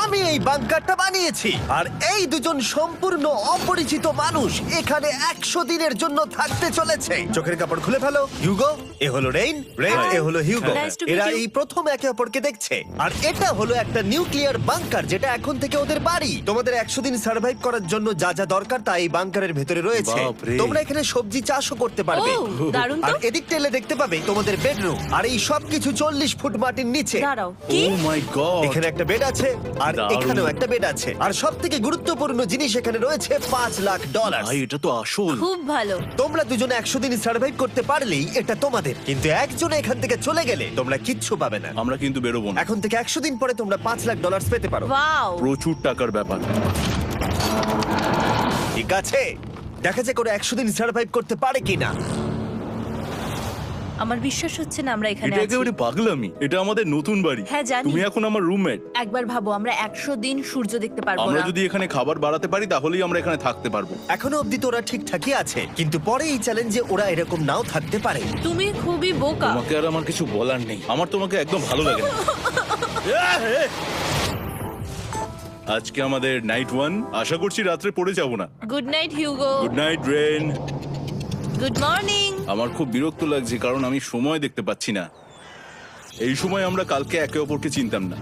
আমি এই বাংকারটা বানিয়েছি আর এই দুজন সম্পূর্ণ অপরিচিত মানুষ এখানে 100 দিনের জন্য থাকতে চলেছে। চোখের কাপড় খুলে ফেলো। হিউগো, এ হলো রেইন, এ হলো হিউগো। Nice to meet এরা you. এই প্রথম একে অপরকে দেখছে। আর এটা হলো একটা নিউক্লিয়ার বাংকার যেটা এখন থেকে ওদের বাড়ি। তোমাদের 100 দিন সার্ভাইভ করার জন্য যা যা দরকার তা এই বাংকারের ভেতরে রয়েছে। বাপরে। তোমরা এখানে সবজি চাষও করতে পারবে। ও, দারুণ আর তো। এদিক টেলে দেখতে পাবে তোমাদের বেডরুম। আর এই সব কিছু 40 ফুট মাটির নিচে। দাঁড়াও, কি? ও মাই গড। এখানে একটা বেড আছে আর দারুণ। এখানেও একটা বেড আছে। আর সবথেকে গুরুত্বপূর্ণ জিনিস এখানে রয়েছে $5,00,000। ভাই এটা তো আসল। খুব ভালো। তোমরা দুজনে 100 দিন সার্ভাইভ করতে পারলেই এটা তোমাদের, কিন্তু একজন এখান থেকে চলে গেলে তোমরা কিচ্ছু পাবে না। আমরা কিন্তু বেরোবো না। এখন থেকে 100 দিন পরে তোমরা $5,00,000 পেতে পারো। ওয়াও। প্রচুর টাকার ব্যাপার। ঠিক আছে, দেখা যাক ওরা 100 দিন সার্ভাইভ করতে পারে কিনা। আমার বিশ্বাস হচ্ছে না আমরা এখানে এটা আছি। একেবারে পাগলামি। এটা আমাদের নতুন বাড়ি। হ্যাঁ, জানি। তুমি এখন আমার রুমমেট। একবার ভাবো, আমরা 100 দিন সূর্য দেখতে পারবো আমরা না। যদি এখানে খাবার বাড়াতে পারি তাহলেই আমরা এখানে থাকতে পারবো। এখনো অব্দি তো ওরা ঠিকঠাকই আছে, কিন্তু পরে এই চ্যালেঞ্জে ওরা এরকম নাও থাকতে পারে। তুমি খুবই বোকা। তোমাকে আর আমার কিছু বলার নেই। আমার তোমাকে একদম ভালো লাগে না। আজকে আমাদের নাইট 1। আশা করছি রাত্রে পড়ে যাব না। Good night Hugo. Good night Ren. Good morning. আমার খুব বিরক্ত লাগছে কারণ আমি সময় দেখতে পাচ্ছি না। এই সময় আমরা কালকে একে অপরকে চিনতাম না,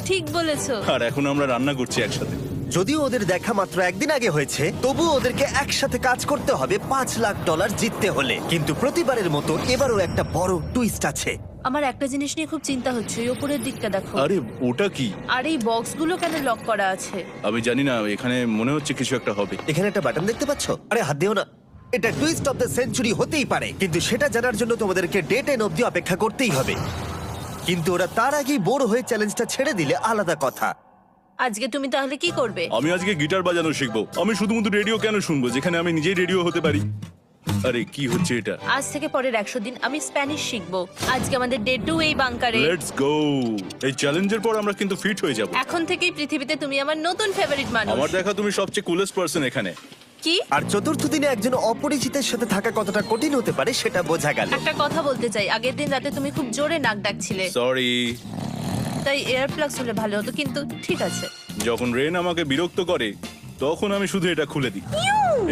ঠিক বলেছো। আর এখন আমরা রান্না করছি একসাথে। যদিও ওদের দেখা মাত্র একদিন আগে হয়েছে, তবুও ওদেরকে একসাথে কাজ করতে হবে $5,00,000 জিততে হলে। কিন্তু প্রতিবারের মতো এবারও একটা বড় টুইস্ট আছে। আমার একটা জিনিস নিয়ে খুব চিন্তা হচ্ছে, ওই উপরের দিকটা দেখো। আরে ওটা কি? আর এই বক্সগুলো কেন লক করা আছে? আমি জানি না, এখানে মনে হচ্ছে কিছু একটা হবে। এখানে একটা বাটন দেখতে পাচ্ছ? আরে হাত দিও না। এটা টুইস্ট অফ দ্য সেঞ্চুরি হতেই পারে, কিন্তু সেটা জানার জন্য তোমাদেরকে ডে 10 অব্দি অপেক্ষা করতেই হবে। কিন্তু ওরা তার আগেই বোর হয়ে চ্যালেঞ্জটা ছেড়ে দিলে আলাদা কথা। আজকে তুমি তাহলে কি করবে? আমি আজকে গিটার বাজানো শিখবো। আমি শুধুমাত্র রেডিও কেন শুনবো যেখানে আমি নিজেই রেডিও হতে পারি? আরে কি হচ্ছে এটা? আজ থেকে পরের 100 দিন আমি স্প্যানিশ শিখবো। আজকে আমাদের ডে 2 এই বাংকারে। Let's go. এই চ্যালেঞ্জের পর আমরা কিন্তু ফিট হয়ে যাব। এখন থেকেই পৃথিবীতে তুমি আমার নতুন ফেভারিট মানুষ। আমার দেখা তুমি সবচেয়ে কুলেস্ট পারসন এখানে। কি? আর চতুর্থ দিনে একজন অপরিচিতের সাথে থাকা কতটা কঠিন হতে পারে সেটা বোঝা গেল। একটা কথা বলতে চাই, আগের দিন রাতে তুমি খুব জোরে নাক ডাকছিলে, সরি। তাই এয়ার প্লাগস হলে ভালো হতো, কিন্তু ঠিক আছে। যখন রেন আমাকে বিরক্ত করে তখন আমি শুধু এটা খুলে দিই।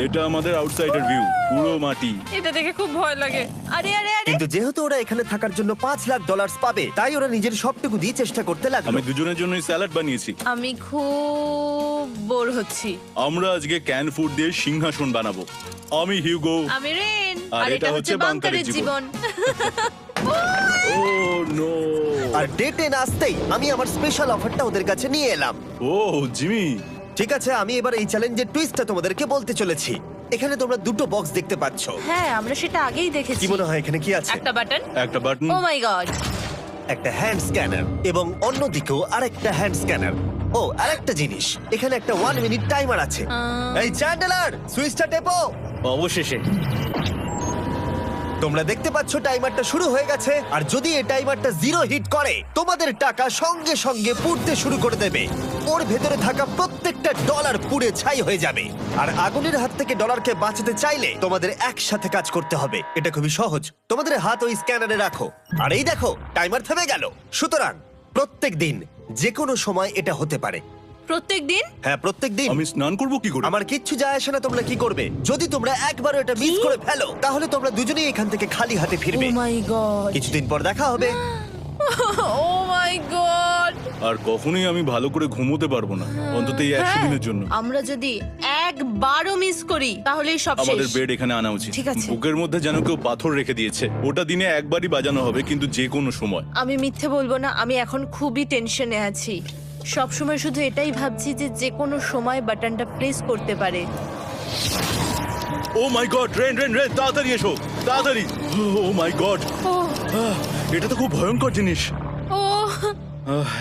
এটা আমাদের আউটসাইডার ভিউ, পুরো মাটি। এটা দেখে খুব ভয় লাগে। আরে আরে আরে, কিন্তু যেহেতু ওরা এখানে থাকার জন্য $5,00,000 পাবে, তাই ওরা নিজের সবটুকু দিয়ে চেষ্টা করতে লাগলো। আমি দুজনের জন্যই স্যালাড বানিয়েছি। আমি খুব বোর হচ্ছি। আমরা আজকে ক্যান ফুড দিয়ে সিংহাসন বানাবো। আমি হিউগো। আমি রেন, আর আর এটা হচ্ছে বাংকারের জীবন। ও নো। আর ডে 10 আসতেই আমি আমার স্পেশাল অফারটা ওদের কাছে নিয়ে এলাম। ও জিমি। ঠিক আছে, আমি এবার এই চ্যালেঞ্জের টুইস্টটা তোমাদেরকে বলতে চলেছি। এখানে তোমরা দুটো বক্স দেখতে পাচ্ছ। হ্যাঁ, আমরা সেটা আগেই দেখেছি। কি মনে হয় এখানে কি আছে? একটা বাটন। একটা বাটন। O my god. একটা হ্যান্ড স্ক্যানার এবং অন্যদিকেও আরেকটা হ্যান্ড স্ক্যানার। ও, আরেকটা জিনিস, এখানে একটা 1 মিনিট টাইমার আছে। এই চ্যান্ডেলার, সুইচটা টেপো। অবশেষে। তোমরা দেখতে পাচ্ছ টাইমারটা শুরু হয়ে গেছে। আর যদি এই টাইমারটা 0 হিট করে, তোমাদের টাকা সঙ্গে সঙ্গে পুড়তে শুরু করে দেবে। ওর ভেতরে থাকা প্রত্যেকটা ডলার পুড়ে ছাই হয়ে যাবে। আর আগুনের হাত থেকে ডলারকে বাঁচাতে চাইলে তোমাদের একসাথে কাজ করতে হবে। এটা খুবই সহজ। তোমাদের হাত ওই স্ক্যানারে রাখো, আর এই দেখো টাইমার থেমে গেল। সুতরাং প্রত্যেক দিন যে কোনো সময় এটা হতে পারে। প্রত্যেকদিন? হ্যাঁ, প্রত্যেক দিন। আমি স্নান করব কি করে? আমার কিচ্ছু যায় আসে না তোমরা কি করবে। যদি তোমরা একবারও এটা মিস করে ফেলো, তাহলে তোমরা দুজনেই এখান থেকে খালি হাতে ও ফিরবে। মাই গড। কিছুদিন পর দেখা হবে। ও মাই গড। আর কখনোই আমি ভালো করে ঘুমোতে পারবো না, অন্তত এই 100 দিনের জন্য। আমরা যদি একবারও মিস করি তাহলেই সব আমাদের শেষ। বেড এখানে আনা উচিত। ঠিক আছে। বুকের মধ্যে যেন কেউ পাথর রেখে দিয়েছে। ওটা দিনে একবারই বাজানো হবে, কিন্তু যে কোনো সময়। আমি মিথ্যে বলবো না, আমি এখন খুবই টেনশনে আছি। সব সময় শুধু এটাই ভাবছি যে যে কোনো সময় বাটনটা প্রেস করতে পারে। ও my god, rain rain rain, তাড়াতাড়ি এসো, তাড়াতাড়ি। ও মাই গড, ও এটা তো খুব ভয়ঙ্কর জিনিস। ও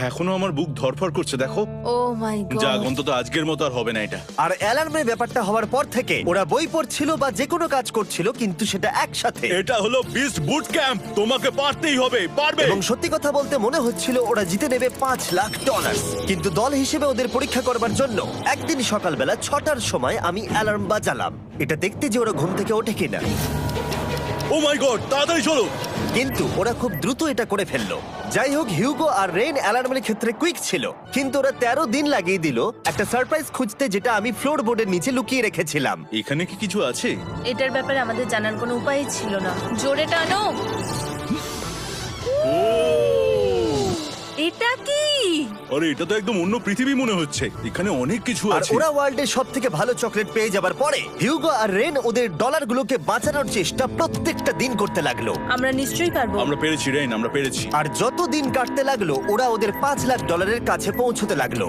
এখনো আমার বুক ধড়ফড় করছে, দেখো। ও মাই যাক, গড। অন্তত আজকের মতো আর হবে না এটা। আর অ্যালার্মের ব্যাপারটা হওয়ার পর থেকে ওরা বই পড়ছিল বা যে কোনো কাজ করছিল, কিন্তু সেটা একসাথে। এটা হলো বিস্ট বুট ক্যাম্প, তোমাকে পারতেই হবে, পারবে। এবং সত্যি কথা বলতে মনে হচ্ছিল ওরা জিতে নেবে $5,00,000। কিন্তু দল হিসেবে ওদের পরীক্ষা করবার জন্য একদিন সকালবেলা 6টার সময় আমি অ্যালার্ম বাজালাম, এটা দেখতে যে ওরা ঘুম থেকে ওঠে কিনা। ও মাই গড, তাড়াতাড়ি চলো। কিন্তু ওরা খুব দ্রুত এটা করে ফেললো। যাই হোক, হিউগো আর রেন অ্যালার্মের ক্ষেত্রে কুইক ছিল, কিন্তু ওরা 13 দিন লাগিয়ে দিল একটা সারপ্রাইজ খুঁজতে, যেটা আমি ফ্লোর বোর্ডের নিচে লুকিয়ে রেখেছিলাম। এখানে কি কিছু আছে? এটার ব্যাপারে আমাদের জানার কোনো উপায়ই ছিল না। জোরে টানো। এটা কি? আরে এটা তো একদম অন্য পৃথিবী মনে হচ্ছে, এখানে অনেক কিছু আর আছে। ওরা ওয়ার্ল্ডের সবথেকে ভালো চকলেট পেয়ে যাবার পরে হিউগো আর রেন ওদের ডলারগুলোকে বাঁচানোর চেষ্টা প্রত্যেকটা দিন করতে লাগলো। আমরা নিশ্চয়ই পারবো। আমরা পেরেছি রেন, আমরা পেরেছি। আর যত দিন কাটতে লাগলো, ওরা ওদের $5,00,000 কাছে পৌঁছতে লাগলো।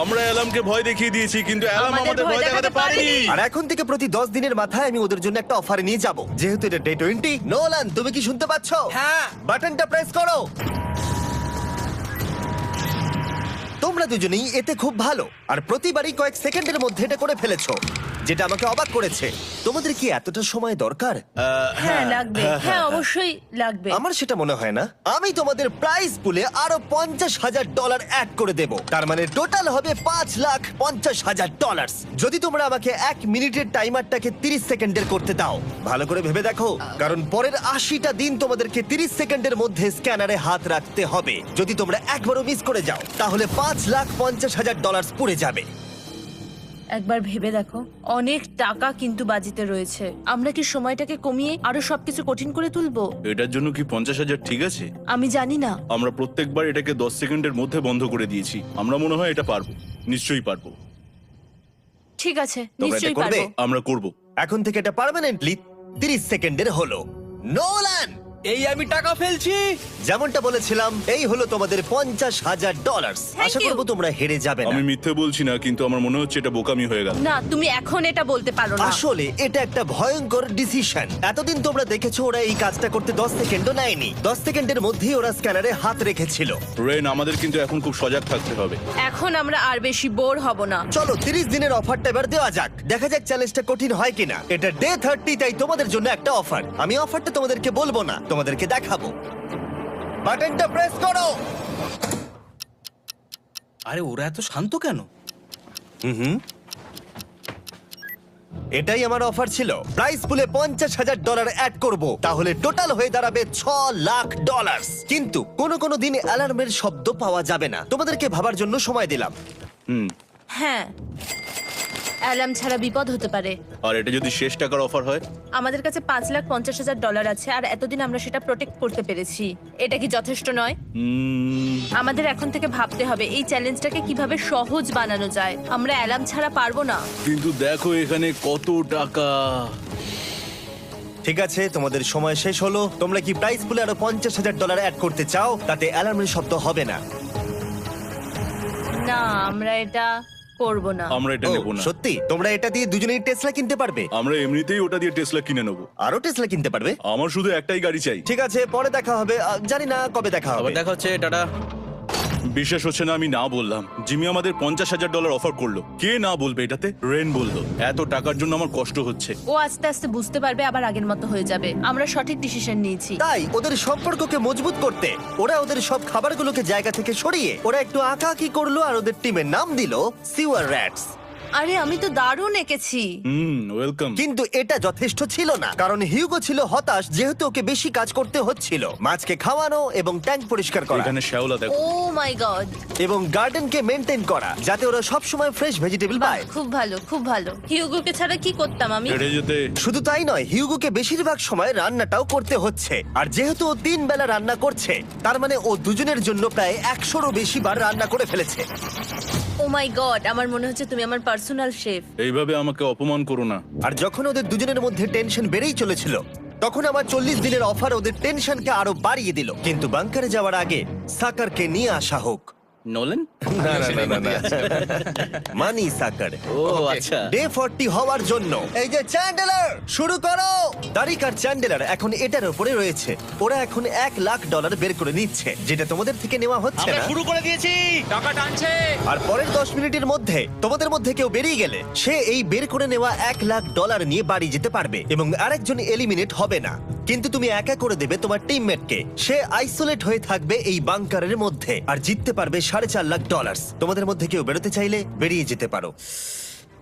আমরা অ্যালামকে ভয় দেখিয়ে দিয়েছি, কিন্তু অ্যালাম আমাদের আমাদের ভয় ভয় দেখাতে দেখাতে পারেনি। পারেনি। আর এখন থেকে প্রতি 10 দিনের মাথায় আমি ওদের জন্য একটা অফার নিয়ে যাব, যেহেতু এটা ডে 20। নোলান, তুমি কি শুনতে পাচ্ছ? হ্যাঁ। বাটনটা প্রেস করো। তোমরা দুজনেই এতে খুব ভালো, আর প্রতিবারই কয়েক সেকেন্ডের মধ্যে এটা করে ফেলেছো, যেটা আমাকে অবাক করেছে। তোমাদের কি এতটা সময় দরকার? হ্যাঁ লাগবে, হ্যাঁ অবশ্যই লাগবে। আমার সেটা মনে হয় না। আমি তোমাদের প্রাইস পুলে আরো $50,000 অ্যাড করে দেব, তার মানে টোটাল হবে $5,50,000। যদি তোমরা আমাকে 1 মিনিটের টাইমারটাকে 30 সেকেন্ডের করতে দাও। ভালো করে ভেবে দেখো, কারণ পরের 80টা দিন তোমাদেরকে 30 সেকেন্ডের মধ্যে স্ক্যানারে হাত রাখতে হবে। যদি তোমরা একবারও মিস করে যাও, তাহলে $5,50,000 পুড়ে যাবে। একবার ভেবে দেখো, অনেক টাকা কিন্তু বাজিতে রয়েছে। আমরা কি সময়টাকে কমিয়ে আরো সবকিছু কঠিন করে তুলবো? এটার জন্য কি 50,000 ঠিক আছে? আমি জানি না। আমরা প্রত্যেকবার এটাকে 10 সেকেন্ডের মধ্যে বন্ধ করে দিয়েছি। আমরা মনে হয় এটা পারবো, নিশ্চয়ই পারবো। ঠিক আছে, তোমরা এটা নিশ্চয়ই করবে? পারবো। আমরা করব। এখন থেকে এটা পার্মানেন্টলি 30 সেকেন্ডের হলো। নোলান, এই আমি টাকা ফেলছি। যেমনটা বলেছিলাম, এই হলো তোমাদের $50,000। Thank Asha you. করবো তোমরা হেরে যাবে না। আমি মিথ্যে বলছি না, কিন্তু আমার মনে হচ্ছে এটা বোকামি হয়ে গেল। না, তুমি এখন এটা বলতে পারো না। আসলে এটা একটা ভয়ঙ্কর ডিসিশন। এতদিন তোমরা দেখেছো ওরা এই কাজটা করতে 10 সেকেন্ডও নেয়নি। 10 সেকেন্ডের মধ্যেই ওরা স্ক্যানারে হাত রেখেছিল। রেন, আমাদের কিন্তু এখন খুব সজাগ থাকতে হবে। এখন আমরা আর বেশি বোর হব না। চলো 30 দিনের অফারটা এবার দেওয়া যাক, দেখা যাক চ্যালেঞ্জটা কঠিন হয় কিনা। এটা ডে 30, তাই তোমাদের জন্য একটা অফার। আমি অফারটা তোমাদেরকে বলবো না, তোমাদেরকে দেখাবো। বাটনটা প্রেস করো। আরে ওরা এত শান্ত কেন? এটাই আমার অফার ছিল। প্রাইস পুলে $50,000 অ্যাড করব, তাহলে টোটাল হয়ে দাঁড়াবে $6,00,000। কিন্তু কোনো দিন অ্যালার্মের শব্দ পাওয়া যাবে না। তোমাদেরকে ভাবার জন্য সময় দিলাম। হ্যাঁ, অ্যালার্ম ছাড়া বিপদ হতে পারে। আর এটা যদি শেষ টাকার অফার হয়? আমাদের কাছে $5,50,000 আছে, আর এতদিন আমরা সেটা প্রোটেক্ট করতে পেরেছি। এটা কি যথেষ্ট নয়? আমাদের এখন থেকে ভাবতে হবে এই চ্যালেঞ্জটাকে কিভাবে সহজ বানানো যায়। আমরা অ্যালার্ম ছাড়া পারবো না। কিন্তু দেখো এখানে কত টাকা। ঠিক আছে, তোমাদের সময় শেষ হলো। তোমরা কি প্রাইস পুলে আরো $50,000 অ্যাড করতে চাও? তাতে অ্যালার্মের শব্দ হবে না। না, আমরা এটা করব না। আমরা এটা ও, নেব না। সত্যি? তোমরা এটা দিয়ে দুজনেই টেসলা কিনতে পারবে? আমরা এমনিতেই ওটা দিয়ে টেসলা কিনে নেব। আরো টেসলা কিনতে পারবে? আমার শুধু একটাই গাড়ি চাই। ঠিক আছে, পরে দেখা হবে। জানি না কবে দেখা হবে। আবার দেখা হচ্ছে, টাটা। বিশ্বাস হচ্ছে না আমি না বললাম। জিমি আমাদের $50,000 অফার করলো। কে না বলবে এটাতে? রেন বললো। এত টাকার জন্য আমার কষ্ট হচ্ছে। ও আস্তে আস্তে বুঝতে পারবে, আবার আগের মতো হয়ে যাবে। আমরা সঠিক ডিসিশন নিয়েছি। তাই ওদের সম্পর্ককে মজবুত করতে ওরা ওদের সব খাবারগুলোকে জায়গা থেকে সরিয়ে ওরা একটু আঁকাআঁকি করলো, আর ওদের টিমের নাম দিল সিওয়ার র্যাটস। আরে আমি তো দারুণ এঁকেছি। ওয়েলকাম। কিন্তু এটা যথেষ্ট ছিল না, কারণ হিউগো ছিল হতাশ, যেহেতু ওকে বেশি কাজ করতে হচ্ছিল। মাছকে খাওয়ানো এবং ট্যাঙ্ক পরিষ্কার করা এখানে শ্যাওলা দেখো। ও মাই গড, এবং গার্ডেনকে মেনটেন করা, যাতে ওরা সব সময় ফ্রেশ ভেজিটেবল পায়। খুব ভালো, খুব ভালো। হিউগোকে ছাড়া কি করতাম আমি? হেঁটে যেতে। শুধু তাই নয়, হিউগোকে বেশিরভাগ সময় রান্নাটাও করতে হচ্ছে। আর যেহেতু ও 3 বেলা রান্না করছে, তার মানে ও দুজনের জন্য প্রায় 100রও বেশি বার রান্না করে ফেলেছে। ও মাই গড, আমার মনে হচ্ছে তুমি আমার পার্সোনাল শেফ। এইভাবে আমাকে অপমান করো না। আর যখন ওদের দুজনের মধ্যে টেনশন বেড়েই চলেছিল, তখন আমার 40 দিনের অফার ওদের টেনশনকে আরো বাড়িয়ে দিল। কিন্তু বাংকারে যাওয়ার আগে সাকারকে নিয়ে আসা হোক। নোলেন? মানি সাকার। ও আচ্ছা। ডে 40 হওয়ার জন্য এই যে চ্যান্ডেলার শুরু করো। তারিক আর চ্যান্ডেলার এখন এটার উপরে রয়েছে। ওরা এখন $1,00,000 বের করে নিচ্ছে, যেটা তোমাদের থেকে নেওয়া হচ্ছে আমরা না। শুরু করে দিয়েছি, টাকা টানছে। আর পরের 10 মিনিটের মধ্যে তোমাদের মধ্যে কেউ বেরিয়ে গেলে সে এই বের করে নেওয়া $1,00,000 নিয়ে বাড়ি যেতে পারবে, এবং আরেকজন এলিমিনেট হবে না। কিন্তু তুমি একা করে দেবে তোমার টিমমেটকে। সে আইসোলেট হয়ে থাকবে এই বাংকারের মধ্যে, আর জিততে পারবে $4.5 লাখ। তোমাদের মধ্যে কেউ বেরোতে চাইলে বেরিয়ে যেতে পারো।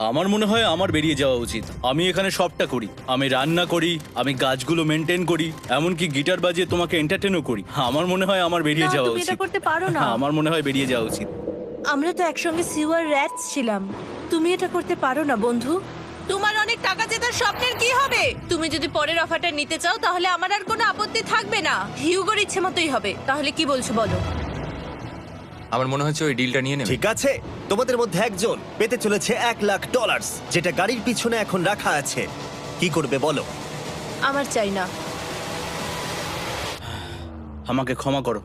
আমার মনে হয় আমার বেরিয়ে যাওয়া উচিত। আমি এখানে সবটা করি, আমি রান্না করি, আমি গাছগুলো মেনটেন করি, এমনকি গিটার বাজিয়ে তোমাকে এন্টারটেনও করি। আমার মনে হয় আমার বেরিয়ে না, যাওয়া তুমি এটা উচিত। করতে পারো না। আমার মনে হয় বেরিয়ে যাওয়া উচিত। আমরা তো একসঙ্গে সিওয়ার র্যাটস ছিলাম। তুমি এটা করতে পারো না বন্ধু। তোমার অনেক টাকা জেতার স্বপ্নের কি হবে? তুমি যদি পরের অফারটা নিতে চাও তাহলে আমার আর কোনো আপত্তি থাকবে না। হিউগোর ইচ্ছে মতোই হবে। তাহলে কি বলছো বলো? আমার মনে হচ্ছে ওই ডিলটা নিয়ে নেবে। ঠিক আছে, তোমাদের মধ্যে একজন পেতে চলেছে $1,00,000, যেটা গাড়ির পিছনে এখন রাখা আছে। কি করবে বলো? আমার চাই না। আমাকে ক্ষমা করো।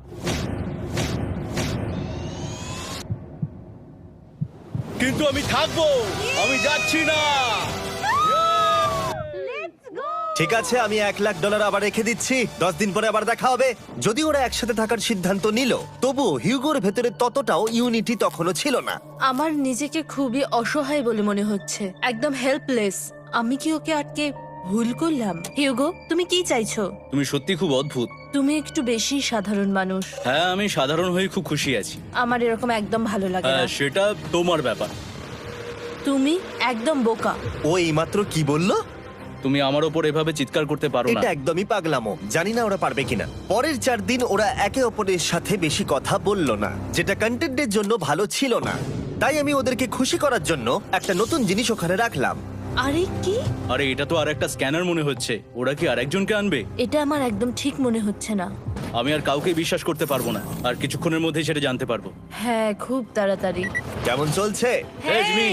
কিন্তু আমি থাকবো, আমি যাচ্ছি না। ঠিক আছে, আমি $1,00,000 আবার রেখে দিচ্ছি। 10 দিন পরে আবার দেখা হবে। যদি ওরা একসাথে থাকার সিদ্ধান্ত নিল, তবুও হিউগোর ভেতরে ততটাও ইউনিটি তখনও ছিল না। আমার নিজেকে খুবই অসহায় বলে মনে হচ্ছে, একদম হেল্পলেস। আমি কি ওকে আটকে ভুল করলাম? হিউগো, তুমি কি চাইছো? তুমি সত্যি খুব অদ্ভুত। তুমি একটু বেশি সাধারণ মানুষ। হ্যাঁ, আমি সাধারণ হয়ে খুব খুশি আছি। আমার এরকম একদম ভালো লাগে না। হ্যাঁ, সেটা তোমার ব্যাপার। তুমি একদম বোকা। ও এইমাত্র কি বলল? তুমি আমার ওপর এভাবে চিৎকার করতে পারো না। এটা একদমই পাগলামো। জানি না ওরা পারবে কিনা। পরের 4 দিন ওরা একে অপরের সাথে বেশি কথা বলল না, যেটা কন্টেন্টের জন্য ভালো ছিল না। তাই আমি ওদেরকে খুশি করার জন্য একটা নতুন জিনিস ওখানে রাখলাম। আরে কি? আরে এটা তো আর একটা স্ক্যানার মনে হচ্ছে। ওরা কি আরেকজনকে আনবে? এটা আমার একদম ঠিক মনে হচ্ছে না। আমি আর কাউকে বিশ্বাস করতে পারবো না। আর কিছুক্ষণের মধ্যেই সেটা জানতে পারবো। হ্যাঁ, খুব তাড়াতাড়ি। কেমন চলছে? Hey, Jimmy!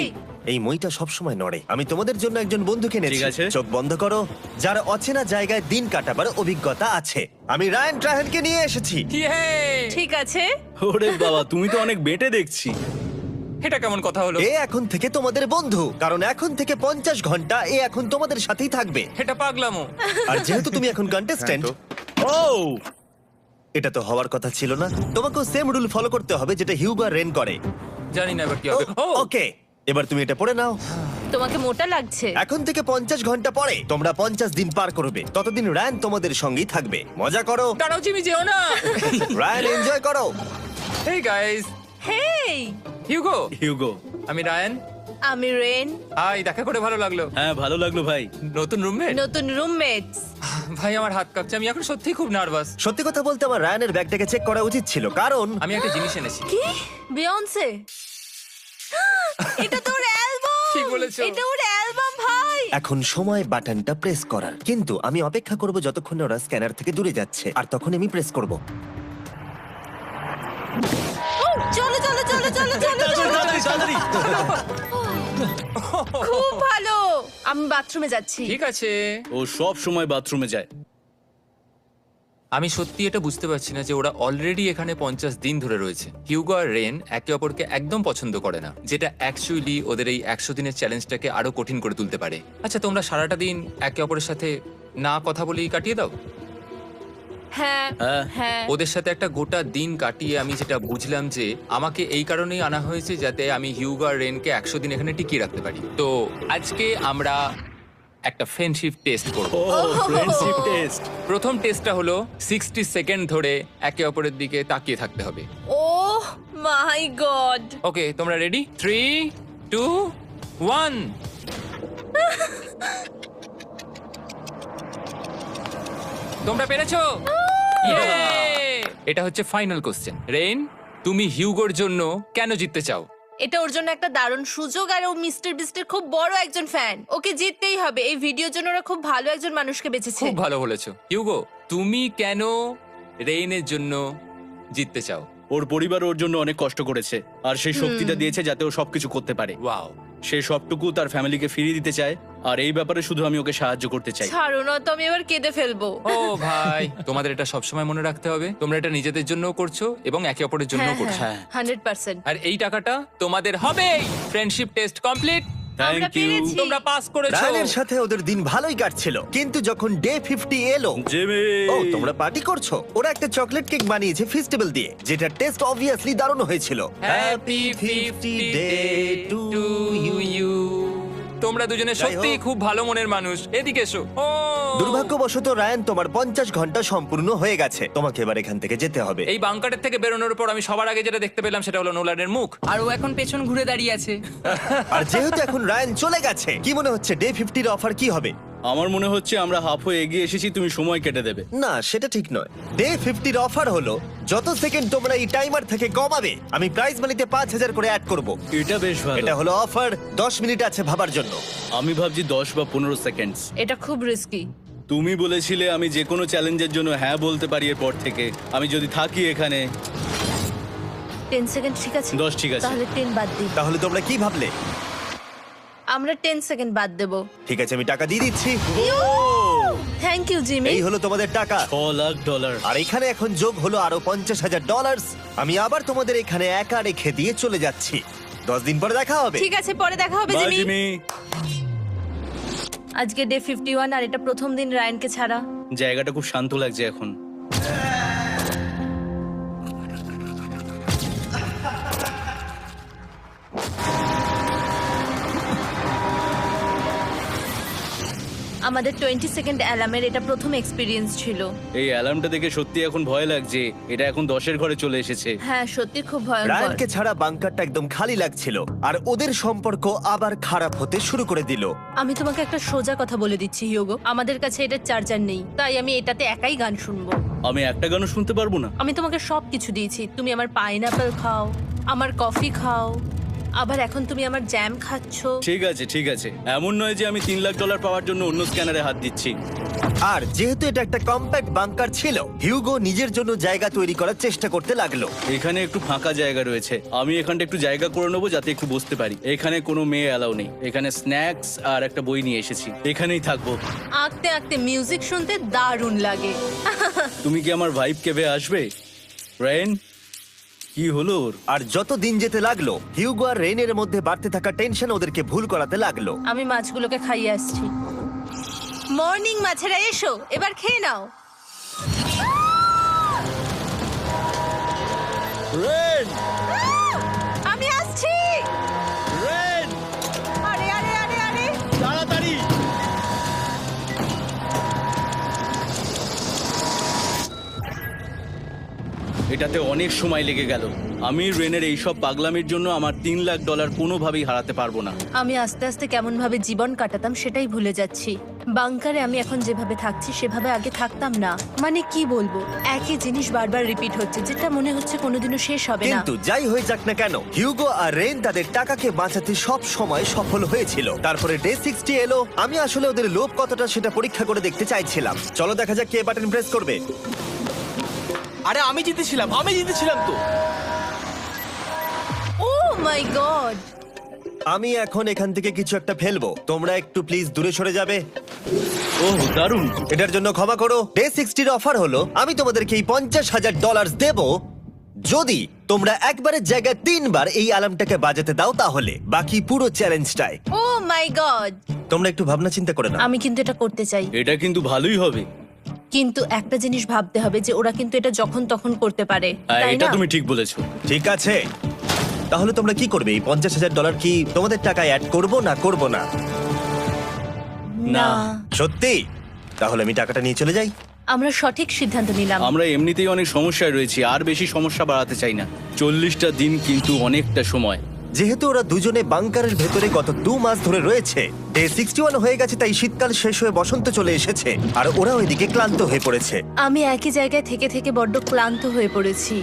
এই মইটা সবসময় নড়ে। আমি তোমাদের জন্য একজন বন্ধুকে এনেছি। ঠিক আছে। চোখ বন্ধ করো। যার অচেনা জায়গায় দিন কাটাবার অভিজ্ঞতা আছে। আমি রায়ান ট্রাহেনকে নিয়ে এসেছি। ইয়ে! ঠিক আছে। ওরে বাবা, তুমি তো অনেক বেটে দেখছি। এটা কেমন কথা হলো? এ এখন থেকে তোমাদের বন্ধু, কারণ এখন থেকে 50 ঘন্টা এ এখন তোমাদের সাথেই থাকবে। এটা পাগলামো। আর যেহেতু তুমি এখন কন্টেস্ট্যান্ট, ও এটা তো হওয়ার কথা ছিল না। তোমাকেও সেম রুল ফলো করতে হবে যেটা হিউগো আর রেন করে। জানি না এবার কি হবে। ও ওকে, এবার তুমি এটা পড়ে নাও। তোমাকে মোটা লাগছে। এখন থেকে 50 ঘন্টা পরে তোমরা 50 দিন পার করবে। ততদিন রায়ান তোমাদের সঙ্গেই থাকবে। মজা করো, দাঁড়াও জিমি, যেও না। রায়ান এনজয় করো। হেই গাইস, হেই, হিউগো। হিউগো। আমি রায়ান। আমি রেন। হাই, দেখা করে ভালো লাগলো। হ্যাঁ, ভালো লাগলো ভাই। নতুন রুমমেট। নতুন রুমমেটস। ভাই আমার হাত কাঁপছে, আমি এখন সত্যিই খুব নার্ভাস। সত্যি কথা বলতে আমার রায়ানের ব্যাগটাকে চেক করা উচিত ছিল, কারণ আমি একটা জিনিস এনেছি। কি? বিয়ন্সে? এটা তো ওর অ্যালবাম। ঠিক বলেছো। এটা ওর অ্যালবাম ভাই। এখন সময় বাটনটা প্রেস করার। কিন্তু আমি অপেক্ষা করব যতক্ষণ ওরা স্ক্যানার থেকে দূরে যাচ্ছে, আর তখন আমি প্রেস করব। চলো চলো চলো চলো চলো চলো। খুব ভালো। আমি বাথরুমে যাচ্ছি। ঠিক আছে। ও সব সময় বাথরুমে যায়। আমি সত্যি এটা বুঝতে পারছি না যে ওরা অলরেডি এখানে 50 দিন ধরে রয়েছে। হিউগো আর রেন একে অপরকে একদম পছন্দ করে না, যেটা অ্যাকচুয়ালি ওদের এই 100 দিনের চ্যালেঞ্জটাকে আরো কঠিন করে তুলতে পারে। আচ্ছা, তোমরা সারাটা দিন একে অপরের সাথে না কথা বলেই কাটিয়ে দাও? হ্যাঁ হ্যাঁ। হ্যাঁ। ওদের সাথে একটা গোটা দিন কাটিয়ে আমি যেটা বুঝলাম যে আমাকে এই কারণেই আনা হয়েছে যাতে আমি হিউগো আর রেনকে 100 দিন এখানে টিকিয়ে রাখতে পারি। তো আজকে আমরা একটা ফ্রেন্ডশিপ টেস্ট করব। ও ফ্রেন্ডশিপ টেস্ট। প্রথম টেস্টটা হলো 60 সেকেন্ড ধরে একে অপরের দিকে তাকিয়ে থাকতে হবে। ওহ মাই গড। ওকে, তোমরা রেডি? 3, 2, 1। তোমরা পেরেছো? Yay! এটা হচ্ছে ফাইনাল কোশ্চেন। রেইন, তুমি হিউগোর জন্য কেন জিততে চাও? এটা ওর জন্য একটা দারুণ সুযোগ, আর ও মিস্টার বিস্টের খুব বড় একজন ফ্যান। ওকে জিততেই হবে। এই ভিডিওর জন্য ওরা খুব ভালো একজন মানুষকে বেছেছে। খুব ভালো বলেছো। হিউগো, তুমি কেন রেইনের জন্য জিততে চাও? ওর পরিবার ওর জন্য অনেক কষ্ট করেছে, আর সেই শক্তিটা দিয়েছে যাতে ও সবকিছু করতে পারে। ওয়াও। সে সবটুকু তার ফ্যামিলিকে ফিরিয়ে দিতে চায়, আর এই ব্যাপারে শুধু আমি ওকে সাহায্য করতে চাই। ছাড়ো না তো, আমি এবার কেঁদে ফেলবো। ও ভাই, তোমাদের এটা সবসময় মনে রাখতে হবে। তোমরা এটা নিজেদের জন্যও করছো এবং একে অপরের জন্যও করছো। হ্যাঁ। 100%। আর এই টাকাটা তোমাদের হবে। Friendship test complete. আমরা থ্যাংক ইউ পেরেছি। তোমরা পাস করেছো। রায়ানের সাথে ওদের দিন ভালোই কাটছিল, কিন্তু যখন ডে 50 এলো, জিমি। ও তোমরা পার্টি করছো। ওরা একটা চকলেট কেক বানিয়েছে ফেস্টিভ্যাল দিয়ে, যেটা টেস্ট অবভিয়াসলি দারুণ হয়েছিল। Happy 50 day to you. তোমরা দুজনে যাই সত্যিই হোক। খুব ভালো মনের মানুষ, এদিকে এসো। ও দুর্ভাগ্যবশত রায়ান, তোমার 50 ঘন্টা সম্পূর্ণ হয়ে গেছে। তোমাকে এবার এখান থেকে যেতে হবে। এই বাংকারের থেকে বেরোনোর পর আমি সবার আগে যেটা দেখতে পেলাম সেটা হলো নোলানের মুখ। আর ও এখন পেছন ঘুরে দাঁড়িয়ে আছে। আর যেহেতু এখন রায়ান চলে গেছে, কি মনে হচ্ছে ডে 50 এর অফার কি হবে? আমার মনে হচ্ছে আমরা হাফ হয়ে এগিয়ে এসেছি, তুমি সময় কেটে দেবে। না, সেটা ঠিক নয়। ডে 50 এর অফার হলো যত সেকেন্ড তোমরা এই টাইমার থেকে কমাবে, আমি প্রাইজ মানিতে 5000 করে অ্যাড করব। এটা বেশ ভালো। এটা হলো অফার। 10 মিনিট আছে ভাবার জন্য। আমি ভাবছি 10 বা 15 সেকেন্ডস। এটা খুব রিস্কি। তুমি বলেছিলে আমি যে কোনো চ্যালেঞ্জের জন্য হ্যাঁ বলতে পারি এরপর থেকে। আমি যদি থাকি এখানে 10 সেকেন্ড ঠিক আছে? 10 ঠিক আছে। তাহলে 10 বাদ দিই। তাহলে তোমরা কি ভাবলে? আমরা 10 সেকেন্ড বাদ দেব। ঠিক আছে, আমি টাকা দিয়ে দিচ্ছি। Thank you Jimmy. এই হলো তোমাদের টাকা। $6,00,000। আর এখানে এখন যোগ হলো আরো $50,000। আমি আবার তোমাদের এখানে একা রেখে দিয়ে চলে যাচ্ছি। 10 দিন পরে দেখা হবে। ঠিক আছে, পরে দেখা হবে বাই জিমি। জিমি। আজকে ডে 51 আর এটা প্রথম দিন রায়ানকে ছাড়া। জায়গাটা খুব শান্ত লাগছে এখন। আমাদের 20 সেকেন্ড অ্যালার্মের এটা প্রথম এক্সপিরিয়েন্স ছিল। এই অ্যালার্মটা দেখে সত্যি এখন ভয় লাগছে। এটা এখন 10-এর ঘরে চলে এসেছে। হ্যাঁ, সত্যি খুব ভয়ঙ্কর। রায়ানকে ছাড়া বাংকারটা একদম খালি লাগছিল, আর ওদের সম্পর্ক আবার খারাপ হতে শুরু করে দিল। আমি তোমাকে একটা সোজা কথা বলে দিচ্ছি হিয়োগো, আমাদের কাছে এটা চার্জার নেই, তাই আমি এটাতে একাই গান শুনবো। আমি একটা গানও শুনতে পারবো না। আমি তোমাকে সবকিছু দিয়েছি, তুমি আমার পাইনাপেল খাও, আমার কফি খাও, আবার এখন তুমি আমার জ্যাম খাচ্ছো। ঠিক আছে ঠিক আছে, এমন নয় যে আমি $3,00,000 পাওয়ার জন্য অন্য স্ক্যানারে হাত দিচ্ছি। আর যেহেতু এটা একটা কম্প্যাক্ট বাংকার ছিল, হিউগো নিজের জন্য জায়গা তৈরি করার চেষ্টা করতে লাগলো। এখানে একটু ফাঁকা জায়গা রয়েছে, আমি এখানটা একটু জায়গা করে নেবো যাতে একটু বসতে পারি। এখানে কোনো মেয়ে অ্যালাউ নেই। এখানে স্ন্যাক্স আর একটা বই নিয়ে এসেছি, এখানেই থাকবো। আঁকতে আঁকতে মিউজিক শুনতে দারুণ লাগে। তুমি কি আমার ভাইব কেবে আসবে? রেন, কি হলো ওর? আর যত দিন যেতে লাগলো, হিউগো আর রেনের মধ্যে বাড়তে থাকা টেনশন ওদেরকে ভুল করাতে লাগলো। আমি মাছগুলোকে খাইয়ে আসছি। মর্নিং মাছেরা, এসো এবার খেয়ে নাও। রেন, আমি আসছি। রেন, আরে আরে আরে আরে, তাড়াতাড়ি! এটাতে অনেক সময় লেগে গেল। আমি রেনের এইসব পাগলামির জন্য আমার $3,00,000 কোনোভাবেই হারাতে পারবো না। আমি আস্তে আস্তে কেমন ভাবে জীবন কাটাতাম সেটাই ভুলে যাচ্ছি। বাংকারে আমি এখন যেভাবে থাকছি সেভাবে আগে থাকতাম না। মানে কি বলবো, একই জিনিস বারবার রিপিট হচ্ছে, যেটা মনে হচ্ছে কোনোদিনও শেষ হবে না। কিন্তু যাই হয়ে যাক না কেন, হিউগো আর রেন তাদের টাকাকে বাঁচাতে সব সময় সফল হয়েছিল। তারপরে ডে 60 এলো। আমি আসলে ওদের লোভ কতটা সেটা পরীক্ষা করে দেখতে চাইছিলাম। চলো দেখা যাক কে বাটন প্রেস করবে। আরে আমি জিতেছিলাম তো। ও মাই গড! আমি এখন এখান থেকে কিছু একটা ফেলবো। তোমরা একটু প্লিজ দূরে সরে যাবে। ওহ দারুণ। এটার জন্য ক্ষমা করো। ডে 60 অফার হলো আমি তোমাদেরকে এই $50,000 দেব যদি তোমরা একবারের জায়গায় 3 বার এই অ্যালার্মটাকে বাজাতে দাও, তাহলে বাকি পুরো চ্যালেঞ্জটাই। ও মাই গড! তোমরা একটু ভাবনা চিন্তা করে নাও। আমি কিন্তু এটা করতে চাই, এটা কিন্তু ভালোই হবে। কিন্তু একটা জিনিস ভাবতে হবে যে ওরা কিন্তু এটা যখন তখন করতে পারে, হ্যাঁ, তাই এটা না? তুমি ঠিক বলেছো। ঠিক আছে, তাহলে তোমরা কি করবে? এই $50,000 কি তোমাদের টাকায় অ্যাড করবো না করবো না? না, সত্যি? তাহলে আমি টাকাটা নিয়ে চলে যাই। আমরা সঠিক সিদ্ধান্ত নিলাম। আমরা এমনিতেই অনেক সমস্যায় রয়েছি, আর বেশি সমস্যা বাড়াতে চাই না। 40টা দিন কিন্তু অনেকটা সময়। যেহেতু ওরা দুজনে বাংকারের ভেতরে গত 2 মাস ধরে রয়েছে, ডে 61 হয়ে গেছে, তাই শীতকাল শেষ হয়ে বসন্ত চলে এসেছে, আর ওরা ওইদিকে ক্লান্ত হয়ে পড়েছে। আমি একই জায়গায় থেকে থেকে বড্ড ক্লান্ত হয়ে পড়েছি।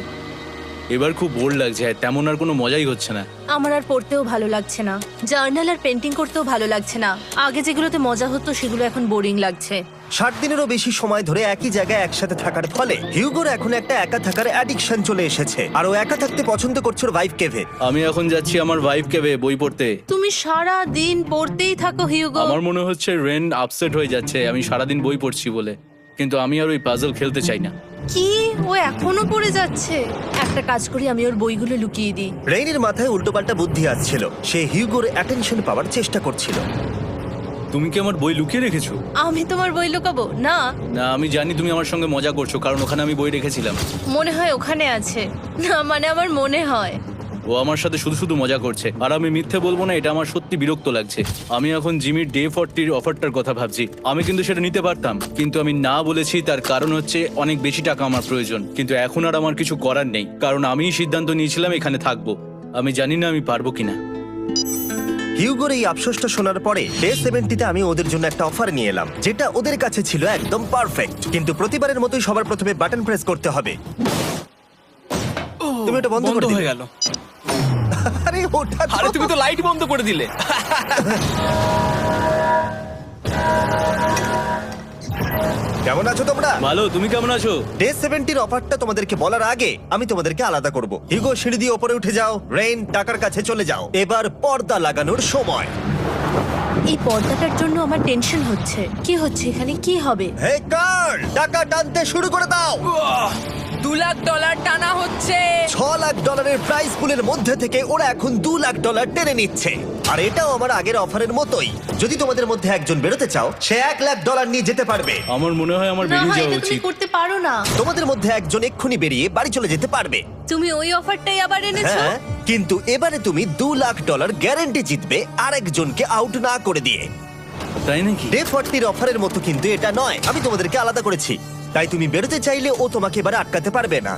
এবার খুব বোর লাগছে, তেমন আর কোনো মজাই হচ্ছে না। আমার আর পড়তেও ভালো লাগছে না, জার্নাল আর পেন্টিং করতেও ভালো লাগছে না। আগে যেগুলোতে মজা হতো সেগুলো এখন বোরিং লাগছে। 60 দিনেরও বেশি সময় ধরে একই জায়গায় একসাথে থাকার ফলে হিউগোর এখন একটা একা থাকার অ্যাডিকশন চলে এসেছে, আর ও একা থাকতে পছন্দ করছে ওর ভাইফ কেভে। আমি এখন যাচ্ছি আমার ওয়াইফ কেবে বই পড়তে। তুমি সারা দিন পড়তেই থাকো হিউগো। আমার মনে হচ্ছে রেন আপসেট হয়ে যাচ্ছে আমি সারাদিন বই পড়ছি বলে, কিন্তু আমি আর ওই পাজল খেলতে চাই না। কি, ও এখনো পড়ে যাচ্ছে? একটা কাজ করি, আমি ওর বইগুলো লুকিয়ে দিই। রেইনের মাথায় উল্টোপাল্টা বুদ্ধি আসছিল। সে হিউগোর অ্যাটেনশন পাওয়ার চেষ্টা করছিল। তুমি কি আমার বই লুকিয়ে রেখেছো? আমি তোমার বই লুকাবো না? না, আমি জানি তুমি আমার সঙ্গে মজা করছো, কারণ ওখানে আমি বই রেখেছিলাম। মনে হয় ওখানে আছে। না মানে আমার মনে হয়। ও আমার সাথে শুধু শুধু মজা করছে, আর আমি মিথ্যে বলবো না, এটা আমার সত্যি বিরক্ত লাগছে। আমি এখন জিমির ডে 40 অফারটার কথা ভাবছি। আমি কিন্তু সেটা নিতে পারতাম, কিন্তু আমি না বলেছি, তার কারণ হচ্ছে অনেক বেশি টাকা আমার প্রয়োজন। কিন্তু এখন আর আমার কিছু করার নেই, কারণ আমিই সিদ্ধান্ত নিয়েছিলাম এখানে থাকবো। আমি জানি না আমি পারবো কিনা। হিউগোর এই আফসোসটা শোনার পরে ডে 70-তে আমি ওদের জন্য একটা অফার নিয়ে এলাম, যেটা ওদের কাছে ছিল একদম পারফেক্ট। কিন্তু প্রতিবারের মতোই সবার প্রথমে বাটন প্রেস করতে হবে। তুমি ওটা বন্ধ করে বন্ধ দিলে। হয়ে গেল। আরে ওটা আরে তুমি তো লাইট বন্ধ করে দিলে। কেমন আছো তোমরা? ভালো, তুমি কেমন আছো? ডে 70-র অফারটা তোমাদেরকে বলার আগে আমি তোমাদেরকে আলাদা করব। হিউগো, সিঁড়ি দিয়ে ওপরে উঠে যাও। রেইন, টাকার কাছে চলে যাও। এবার পর্দা লাগানোর সময়। এই পর্দাটার জন্য আমার টেনশন হচ্ছে। কি হচ্ছে এখানে? কি হবে? হে কার্ল, টাকা টানতে শুরু করে দাও। $2 লাখ টানা হচ্ছে। $6 লাখ প্রাইস পুলের মধ্যে থেকে ওরা এখন $2 লাখ টেনে নিচ্ছে। আর এটাও আমার আগের অফারের মতোই। যদি তোমাদের মধ্যে একজন বেরোতে চাও, সে $1 লাখ নিয়ে যেতে পারবে। আমার মনে হয় আমার না বেরিয়ে হয় যাওয়া এটা তুমি উচিত। করতে পারো না। তোমাদের মধ্যে একজন এক্ষুনি বেরিয়ে বাড়ি চলে যেতে পারবে। তুমি ওই অফারটাই আবার এনেছো। হ্যাঁ, কিন্তু এবারে তুমি $2 লাখ গ্যারান্টি জিতবে আরেকজনকে আউট না করে দিয়ে। তাই নাকি? ডে 40-র অফারের মতো কিন্তু এটা নয়। আমি তোমাদেরকে আলাদা করেছি, তাই তুমি বেরোতে চাইলে ও তোমাকে এবারে আটকাতে পারবে না।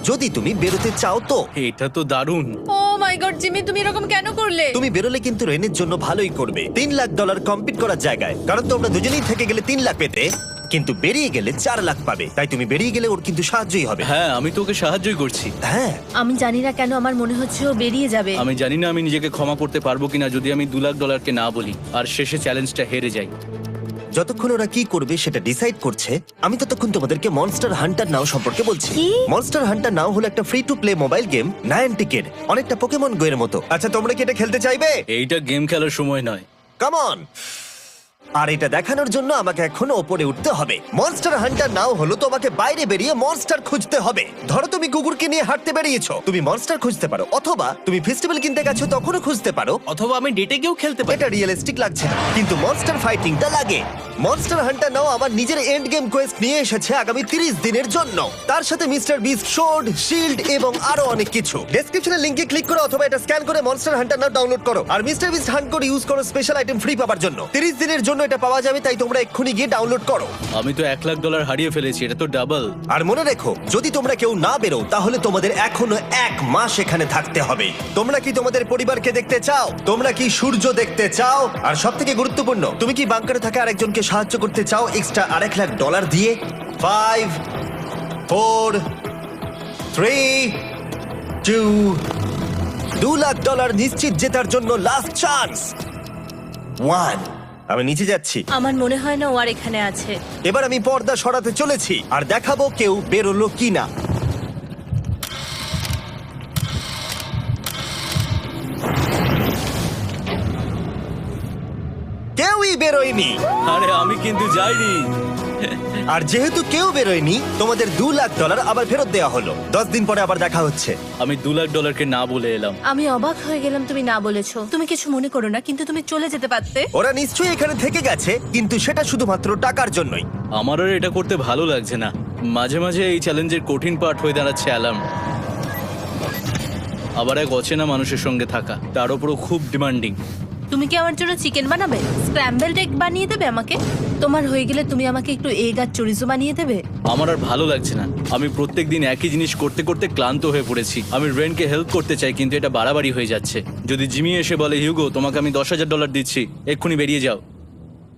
যদি তুমি বেরোতে চাও তো। এটা তো দারুণ। ও মাই গড জিমি, তুমি এরকম কেন করলে? তুমি বেরোলে কিন্তু রেনের জন্য ভালোই করবে। $3 লাখ কম্পিট করার জায়গায়, কারণ তোমরা দুজনেই থেকে গেলে 3 লাখ পেতে, কিন্তু বেরিয়ে গেলে 4 লাখ পাবে। তাই তুমি বেরিয়ে গেলে ওর কিন্তু সাহায্যই হবে। হ্যাঁ, আমি তোকে সাহায্যই করছি। হ্যাঁ, আমি জানি না কেন আমার মনে হচ্ছে ও বেরিয়ে যাবে। আমি জানি না আমি নিজেকে ক্ষমা করতে পারবো কিনা যদি আমি $2 লাখ না বলি আর শেষে চ্যালেঞ্জটা হেরে যাই। যতক্ষণ ওরা কি করবে সেটা ডিসাইড করছে, আমি ততক্ষণ তোমাদেরকে মনস্টার হান্টার নাও সম্পর্কে বলছি। কি? মনস্টার হান্টার নাও হলো একটা free to play mobile game, নায়ান্টিকের, অনেকটা পোকেমন গো এর মতো। আচ্ছা, তোমরা কি এটা খেলতে চাইবে? এইটা গেম খেলার সময় নয়। Come on. আর এটা দেখানোর জন্য আমাকে এখন ওপরে উঠতে হবে। মনস্টার হান্টার নাও হলো তোমাকে বাইরে বেরিয়ে মনস্টার খুঁজতে হবে। ধরো তুমি কুকুরকে নিয়ে হাঁটতে বেরিয়েছো, তুমি মনস্টার খুঁজতে পারো, অথবা তুমি ফেস্টিভ্যাল কিনতে গেছো তখনও খুঁজতে পারো। অথবা আমি ডেটে গিয়েও খেলতে পারি। এটা রিয়েলিস্টিক লাগছে না, কিন্তু মনস্টার ফাইটিংটা লাগে। মনস্টার হান্টার নাও আমার নিজের এন্ড গেম কোয়েস্ট নিয়ে এসেছে আগামী 30 দিনের জন্য। তার সাথে মিস্টার বিস্ট সোর্ড, শিল্ড এবং আরো অনেক কিছু। ডেসক্রিপশনের লিংকে ক্লিক করো অথবা এটা স্ক্যান করে মনস্টার হান্টার নাও ডাউনলোড করো। আর Mister Beast hunt code use করো স্পেশাল আইটেম ফ্রি পাওয়ার জন্য। 30 দিনের জন্য এটা পাওয়া যাবে, তাই তোমরা এক্ষুনি গিয়ে ডাউনলোড করো। আমি তো $1 লাখ হারিয়ে ফেলেছি, এটা তো ডাবল। আর মনে রেখো, যদি তোমরা কেউ না বেরো তাহলে তোমাদের এখনো 1 মাস এখানে থাকতে হবে। তোমরা কি তোমাদের পরিবারকে দেখতে চাও? তোমরা কি সূর্য দেখতে চাও? আর সবথেকে গুরুত্বপূর্ণ, তুমি কি বাংকারে থাকা আরেকজনকে সাহায্য করতে চাও এক্সট্রা $1 লাখ দিয়ে? 5 4 3 2 $2 লাখ নিশ্চিত জেতার জন্য লাস্ট চান্স 1। আমি নিচে যাচ্ছি। আমার মনে হয় না ও আর এখানে আছে। এবার আমি পর্দা সরাতে চলেছি আর দেখাবো কেউ বেরোলো কিনা। কেউই বেরোয়নি। আরে আমি কিন্তু যাইনি। আর যেহেতু কেউ বেরোয়নি, তোমাদের $2 লাখ আবার ফেরত দেওয়া হলো। 10 দিন পরে আবার দেখা হচ্ছে। আমি $2 লাখ না বলে এলাম। আমি অবাক হয়ে গেলাম তুমি না বলেছো। তুমি কিছু মনে করো না, কিন্তু তুমি চলে যেতে পারতে। ওরা নিশ্চয়ই এখানে থেকে গেছে, কিন্তু সেটা শুধুমাত্র টাকার জন্যই। আমার আর এটা করতে ভালো লাগছে না। মাঝে মাঝে এই চ্যালেঞ্জের কঠিন পার্ট হয়ে দাঁড়াচ্ছে অ্যালার্ম। আবার এক অচেনা মানুষের সঙ্গে থাকা, তার উপরও খুব ডিমান্ডিং। তুমি কি আমার জন্য চিকেন বানাবে? স্ক্র্যাম্বলড এগ বানিয়ে দেবে আমাকে? তোমার হয়ে গেলে তুমি আমাকে একটু এগ আর চরিজো বানিয়ে দেবে? আমার আর ভালো লাগছে না। আমি প্রত্যেকদিন একই জিনিস করতে করতে ক্লান্ত হয়ে পড়েছি। আমি রেনকে হেল্প করতে চাই, কিন্তু এটা বাড়াবাড়ি হয়ে যাচ্ছে। যদি জিমি এসে বলে, হিউগো তোমাকে আমি $10,000 দিচ্ছি, এক্ষুনি বেরিয়ে যাও,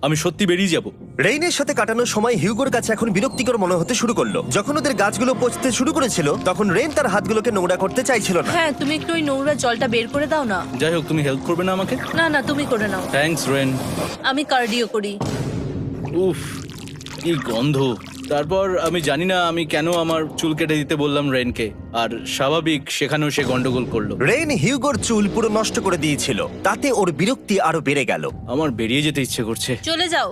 আমি সত্যি বেরিয়ে যাব। রেইনের সাথে কাটানোর সময় হিউগোর কাছে এখন বিরক্তিকর মনে হতে শুরু করলো। যখন ওদের গাছগুলো পচতে শুরু করেছিল, তখন রেইন তার হাতগুলোকে নোংরা করতে চাইছিল না। হ্যাঁ, তুমি একটু ওই নোংরা জলটা বের করে দাও না। যাই হোক, তুমি হেল্প করবে না আমাকে? না না, তুমি করে নাও। Thanks Ren. আমি কার্ডিও করি। উফ, কি গন্ধ। তারপর আমি জানি না আমি কেন আমার চুল কেটে দিতে বললাম রেনকে, আর স্বাভাবিক সেখানেও সে গন্ডগোল করলো। রেইন হিউগোর চুল পুরো নষ্ট করে দিয়েছিল, তাতে ওর বিরক্তি আরো বেড়ে গেল। আমার বেরিয়ে যেতে ইচ্ছে করছে। চলে যাও,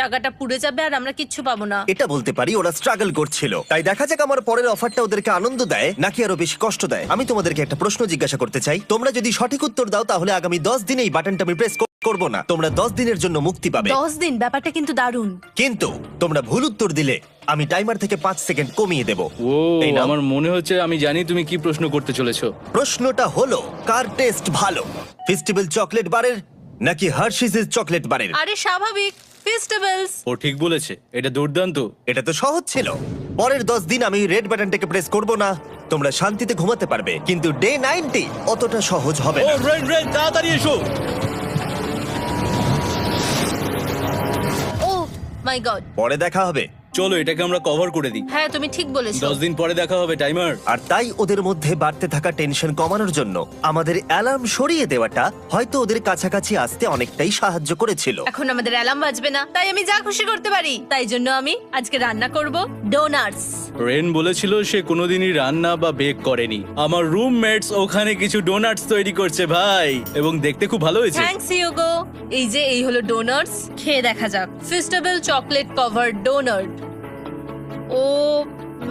টাকাটা পুড়ে যাবে আর আমরা কিচ্ছু পাবো না। এটা বলতে পারি ওরা স্ট্রাগল করছিল। তাই দেখা যাক আমার পরের অফারটা ওদেরকে আনন্দ দেয় নাকি আরো বেশি কষ্ট দেয়। আমি তোমাদেরকে একটা প্রশ্ন জিজ্ঞাসা করতে চাই, তোমরা যদি সঠিক উত্তর দাও তাহলে আগামী 10 দিনে এই বাটনটা আমি প্রেস করব না, তোমরা 10 দিনের জন্য মুক্তি পাবে। 10 দিন, ব্যাপারটা কিন্তু দারুণ। কিন্তু তোমরা ভুল উত্তর দিলে আমি টাইমার থেকে 5 সেকেন্ড কমিয়ে দেব। ও এই নাও। আমার মনে হচ্ছে আমি জানি তুমি কি প্রশ্ন করতে চলেছো। প্রশ্নটা হলো, কার টেস্ট ভালো, ফেস্টিভ্যাল চকলেট বারের নাকি হার্শিসের চকলেট বারের? আরে স্বাভাবিক, ফেস্টিভ্যালস। ও ঠিক বলেছে, এটা দুর্দান্ত। এটা তো সহজ ছিল। পরের 10 দিন আমি রেড বাটনটাকে প্রেস করব না, তোমরা শান্তিতে ঘুমাতে পারবে। কিন্তু ডে 90 অতটা সহজ হবে ও না। রেন রেন তাড়াতাড়ি এসো। ও মাই গড। পরে দেখা হবে। চলো এটাকে আমরা কভার করে দিই। হ্যাঁ, তুমি ঠিক বলেছো। 10 দিন পরে দেখা হবে টাইমার। আর তাই ওদের মধ্যে বাড়তে থাকা টেনশন কমানোর জন্য আমাদের অ্যালার্ম সরিয়ে দেওয়াটা হয়তো ওদের কাছাকাছি আসতে অনেকটাই সাহায্য করেছিল। এখন আমাদের অ্যালার্ম বাজবে না, তাই আমি যা খুশি করতে পারি। তাই জন্য আমি আজকে রান্না করব ডোনাটস। রেন বলেছিল সে কোনোদিনই রান্না বা বেক করেনি। আমার রুমমেটস ওখানে কিছু ডোনাটস তৈরি করছে ভাই, এবং দেখতে খুব ভালো হয়েছে। Thanks Hugo. এই হলো ডোনাটস, খেয়ে দেখা যাক। Festival chocolate covered donut. Oh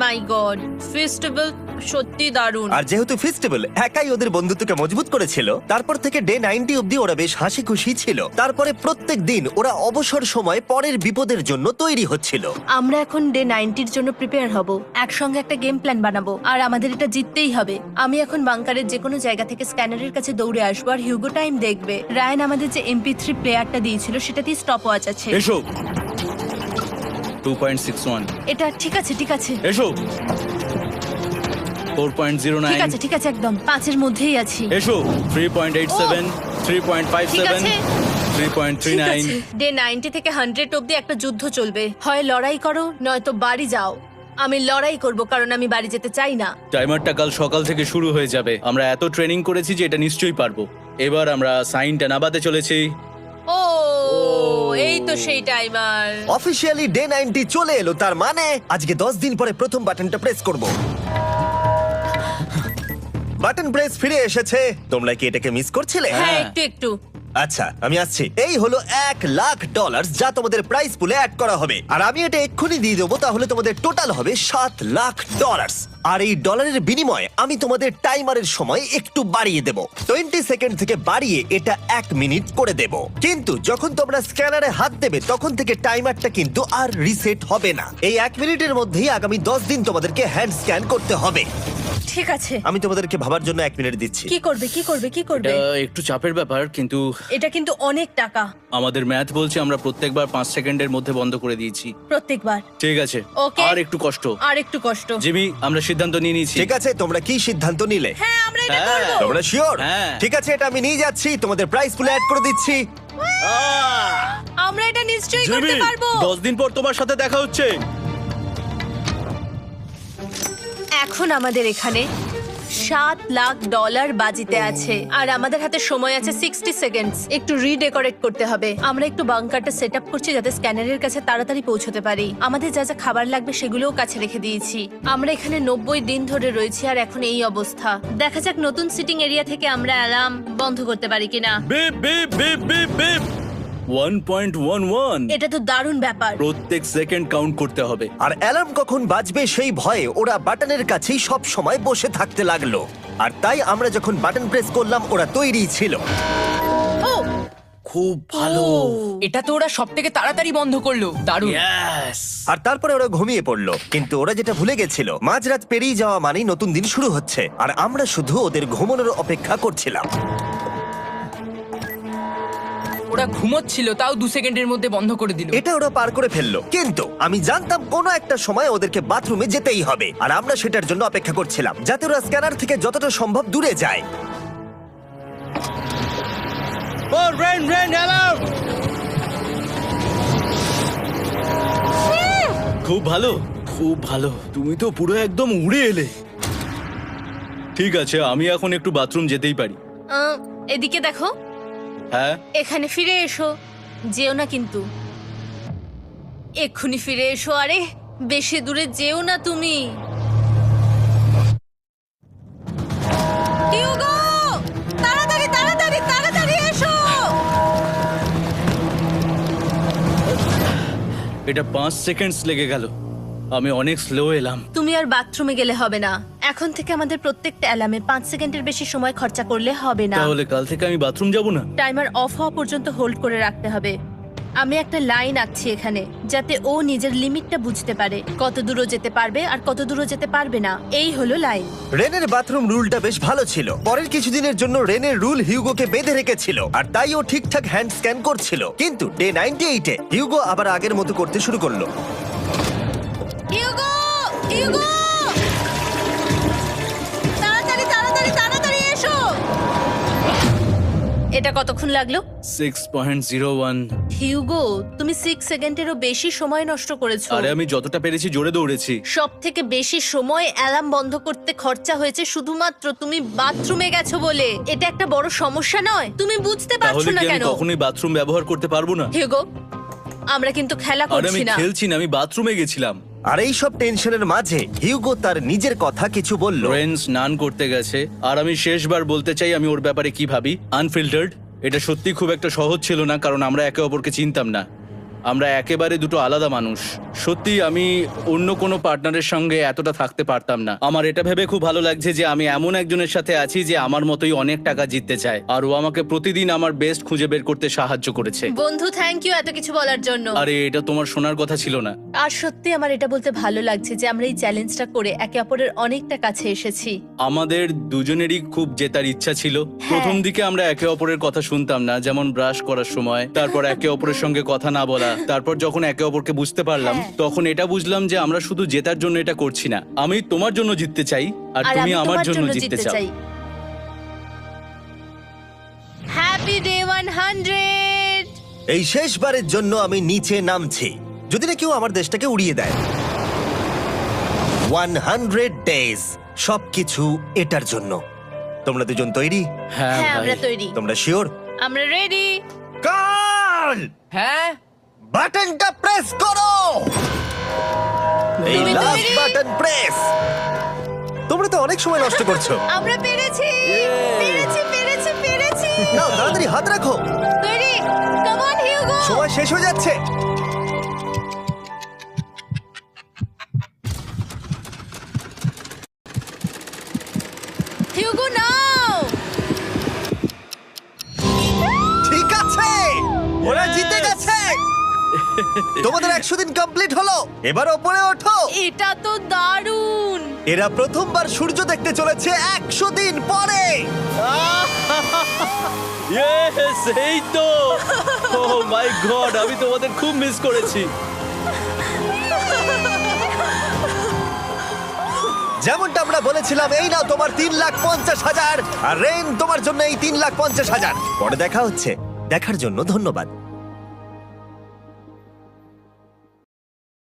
my God, festival সত্যি দারুণ। আর যেহেতু ফেস্টিভ্যাল একাই ওদের বন্ধুত্বকে মজবুত করেছিল, তারপর থেকে ডে 90 অব্দি ওরা বেশ হাসি খুশি ছিল। তারপরে প্রত্যেক দিন ওরা অবসর সময় পরের বিপদের জন্য তৈরি হচ্ছিল। আমরা এখন ডে 90-র জন্য প্রিপেয়ার হব। একসঙ্গে একটা গেম প্ল্যান বানাবো, আর আমাদের এটা জিততেই হবে। আমি এখন বাংকারের যে কোনো জায়গা থেকে স্ক্যানারের কাছে দৌড়ে আসবো, আর হিউগো টাইম দেখবে। রায়ান আমাদের যে MP3 প্লেয়ারটা দিয়েছিল সেটাতেই স্টপ ওয়াচ আছে। এসো 2.61। এটা ঠিক আছে, ঠিক আছে, এসো ঠিক 4.09। আছে, ঠিক আছে, একদম 5-এর মধ্যেই আছি। এসো 3.87, ঠিক 3.57, আছে। 3.39। ডে 90 থেকে 100 অব্দি একটা যুদ্ধ চলবে। হয় লড়াই করো, নয়তো বাড়ি যাও। আমি লড়াই করব, কারণ আমি বাড়ি যেতে চাই না। টাইমারটা কাল সকাল থেকে শুরু হয়ে যাবে। আমরা এত ট্রেনিং করেছি যে এটা নিশ্চয়ই পারবো। এবার আমরা সাইনটা নাবাতে চলেছি। ও এই তো সেই টাইমার। অফিসিয়ালি ডে 90 চলে এলো, তার মানে আজকে 10 দিন পরে প্রথম বাটনটা প্রেস করব। বাটন প্রেস ফিরে এসেছে। তোমরা কি এটাকে মিস করছিলে? হ্যাঁ, একটু একটু। আচ্ছা, আমি আসছি। এই হলো $1,00,000 যা তোমাদের প্রাইস পুলে অ্যাড করা হবে। আর আমি এটা এক্ষুনি দিয়ে দেবো, তাহলে তোমাদের টোটাল হবে $7,00,000। আর এই ডলারের বিনিময়ে আমি তোমাদের টাইমারের সময় একটু বাড়িয়ে দেব। 20 সেকেন্ড থেকে বাড়িয়ে এটা 1 মিনিট করে দেব। কিন্তু যখন তোমরা স্ক্যানারে হাত দেবে তখন থেকে টাইমারটা কিন্তু আর রিসেট হবে না। এই 1 মিনিটের মধ্যেই আগামী 10 দিন তোমাদেরকে হ্যান্ড স্ক্যান করতে হবে। ঠিক আছে। আমি তোমাদেরকে ভাবার জন্য 1 মিনিট দিচ্ছি। কি করবে, কি করবে, কি করবে? এটা একটু চাপের ব্যাপার, কিন্তু এটা কিন্তু অনেক টাকা। আমাদের ম্যাথ বলছে আমরা প্রত্যেকবার 5 সেকেন্ডের মধ্যে বন্ধ করে দিয়েছি। প্রত্যেকবার। ঠিক আছে, Okay. আর একটু কষ্ট। আর একটু কষ্ট। জিমি, আমরা সিদ্ধান্ত নিয়ে নিয়েছি। ঠিক আছে, তোমরা কি সিদ্ধান্ত নিলে? হ্যাঁ, আমরা এটা হ্যাঁ। করব। তোমরা শিওর? হ্যাঁ। ঠিক আছে, এটা আমি নিয়ে যাচ্ছি, তোমাদের প্রাইস পুলে অ্যাড করে দিচ্ছি। আমরা এটা নিশ্চয়ই জিমি, করতে পারবো। 10 দিন পর তোমার সাথে দেখা হচ্ছে। এখন আমাদের এখানে $7,00,000 বাজিতে আছে, আর আমাদের হাতে সময় আছে 60 সেকেন্ডস। একটু রিডেকোরেট করতে হবে। আমরা একটু বাংকারটা সেট আপ করছি যাতে স্ক্যানারের কাছে তাড়াতাড়ি পৌঁছতে পারি। আমাদের যা যা খাবার লাগবে সেগুলোও কাছে রেখে দিয়েছি। আমরা এখানে 90 দিন ধরে রয়েছি, আর এখন এই অবস্থা। দেখা যাক নতুন সিটিং এরিয়া থেকে আমরা অ্যালার্ম বন্ধ করতে পারি কিনা। Beep beep beep beep beep 1.11। এটা তো দারুণ ব্যাপার। প্রত্যেক সেকেন্ড কাউন্ট করতে হবে। আর অ্যালার্ম কখন বাজবে সেই ভয়ে ওরা বাটনের কাছেই সব সময় বসে থাকতে লাগলো। আর তাই আমরা যখন বাটন প্রেস করলাম ওরা তৈরি ছিল। ও খুব ভালো। এটা তো ওরা সব থেকে তাড়াতাড়ি বন্ধ করলো। দারুণ। ইয়েস। আর তারপরে ওরা ঘুমিয়ে পড়লো। কিন্তু ওরা যেটা ভুলে গেছিল, মাঝরাত পেরিয়ে যাওয়া মানেই নতুন দিন শুরু হচ্ছে। আর আমরা শুধু ওদের ঘুমানোর অপেক্ষা করছিলাম। ওরা ঘুমোচ্ছিল, তাও 2 সেকেন্ডের মধ্যে বন্ধ করে দিল। এটা ওরা পার করে ফেললো। কিন্তু আমি জানতাম কোনো একটা সময় ওদেরকে বাথরুমে যেতেই হবে, আর আমরা সেটার জন্য অপেক্ষা করছিলাম যাতে ওরা স্ক্যানার থেকে যতটা সম্ভব দূরে যায়। ও রেন রেন অ্যালার্ম। খুব ভালো, খুব ভালো। তুমি তো পুরো একদম উড়ে এলে। ঠিক আছে, আমি এখন একটু বাথরুম যেতেই পারি। এদিকে দেখো। হ্যাঁ, এখানে ফিরে এসো। যেও না কিন্তু, এক্ষুনি ফিরে এসো। আরে বেশি দূরে যেও না তুমি। হিউগো, তাড়াতাড়ি তাড়াতাড়ি তাড়াতাড়ি এসো। এটা 5 সেকেন্ডস লেগে গেল। আমি অনেক স্লো এলাম। তুমি তুমি আর বাথরুমে গেলে হবে না। এখন থেকে আমাদের প্রত্যেকটা অ্যালার্মে 5 সেকেন্ডের বেশি সময় খরচা করলে হবে না। তাহলে কাল থেকে আমি বাথরুম যাব না? টাইমার অফ হওয়া পর্যন্ত হোল্ড করে রাখতে হবে। আমি একটা লাইন আঁকছি এখানে, যাতে ও নিজের লিমিটটা বুঝতে পারে, কত দূরও যেতে পারবে আর কত দূরও যেতে পারবে না। এই হলো লাইন। রেনের বাথরুম রুলটা বেশ ভালো ছিল। পরের কিছুদিনের জন্য রেনের রুল হিউগোকে বেঁধে রেখেছিল, আর তাই ও ঠিকঠাক হ্যান্ড স্ক্যান করছিল। কিন্তু ডে 98-এ হিউগো আবার আগের মতো করতে শুরু করলো। হিউগো, হিউগো, তাড়াতাড়ি তাড়াতাড়ি তাড়াতাড়ি এসো। এটা কতক্ষণ লাগলো? 6.01। হিউগো, তুমি 6 সেকেন্ডেরও বেশি সময় নষ্ট করেছো। আরে আমি যতটা পেরেছি জোরে দৌড়েছি। সব থেকে বেশি সময় অ্যালার্ম বন্ধ করতে খরচা হয়েছে শুধুমাত্র তুমি বাথরুমে গেছো বলে। এটা একটা বড় সমস্যা নয়? তুমি বুঝতে পারছো তাহলে না কি আমি কেন? কখনোই বাথরুম ব্যবহার করতে পারবো না? হিউগো, আমরা কিন্তু খেলা আরে আমি করছি না। খেলছি না, আমি বাথরুমে গেছিলাম। আর এই সব টেনশনের মাঝে হিউগো তার নিজের কথা কিছু বলল। রেন স্নান করতে গেছে, আর আমি শেষবার বলতে চাই আমি ওর ব্যাপারে কি ভাবি। আনফিল্টার্ড, এটা সত্যি খুব একটা সহজ ছিল না, কারণ আমরা একে অপরকে চিনতাম না। আমরা একেবারে দুটো আলাদা মানুষ। সত্যি আমি অন্য কোনো পার্টনারের সঙ্গে এতটা থাকতে পারতাম না। আমার এটা ভেবে খুব ভালো লাগছে যে আমি এমন একজনের সাথে আছি যে আমার মতোই অনেক টাকা জিততে চায়, আর ও আমাকে প্রতিদিন আমার বেস্ট খুঁজে বের করতে সাহায্য করেছে। বন্ধু, থ্যাংক ইউ এত কিছু বলার জন্য। আরে এটা তোমার শোনার কথা ছিল না। আর সত্যি আমার এটা বলতে ভালো লাগছে যে আমরা এই চ্যালেঞ্জটা করে একে অপরের অনেকটা কাছে এসেছি। আমাদের দুজনেরই খুব জেতার ইচ্ছা ছিল। প্রথম দিকে আমরা একে অপরের কথা শুনতাম না, যেমন ব্রাশ করার সময়, তারপর একে অপরের সঙ্গে কথা না বলা। তারপর যখন একে অপরকে বুঝতে পারলাম, তখন এটা বুঝলাম যে আমরা শুধু জেতার জন্য এটা করছি না। আমি তোমার জন্য জিততে চাই, আর আর তুমি আমি আমার তোমার জন্য জন্য জিততে জিততে চাও। চাই। Happy day 100। এই শেষবারের জন্য আমি নিচে নামছি, যদি না কেউ আমার দেশটাকে উড়িয়ে দেয়। 100 ডেজ, সবকিছু এটার জন্য। তোমরা দুজন তৈরি? হ্যাঁ হ্যাঁ, ভাই। আমরা তৈরি। তোমরা শিওর? আমরা রেডি। কাল হ্যাঁ, বাটনটা প্রেস করো। এই তুমি লাস্ট তৈরি? Button press. তোমরা তো অনেক সময় নষ্ট করছো। আমরা পেরেছি, পেরেছি, পেরেছি, পেরেছি। নাও তাড়াতাড়ি হাত রাখো, তৈরি? Come on Hugo. সময় শেষ হয়ে যাচ্ছে। হিউগো নাও। ঠিক আছে, ওরা জিতে গেছে। তোমাদের 100 দিন কমপ্লিট হলো, এবার ওপরে ওঠো। এটা তো দারুণ। এরা প্রথমবার সূর্য দেখতে চলেছে 100 দিন পরে। Yes, এই তো। Oh my God, আমি তোমাদের খুব মিস করেছি। যেমনটা আমরা বলেছিলাম, এই নাও তোমার 3,50,000, আর রেন তোমার জন্য এই 3,50,000। পরে দেখা হচ্ছে, দেখার জন্য ধন্যবাদ।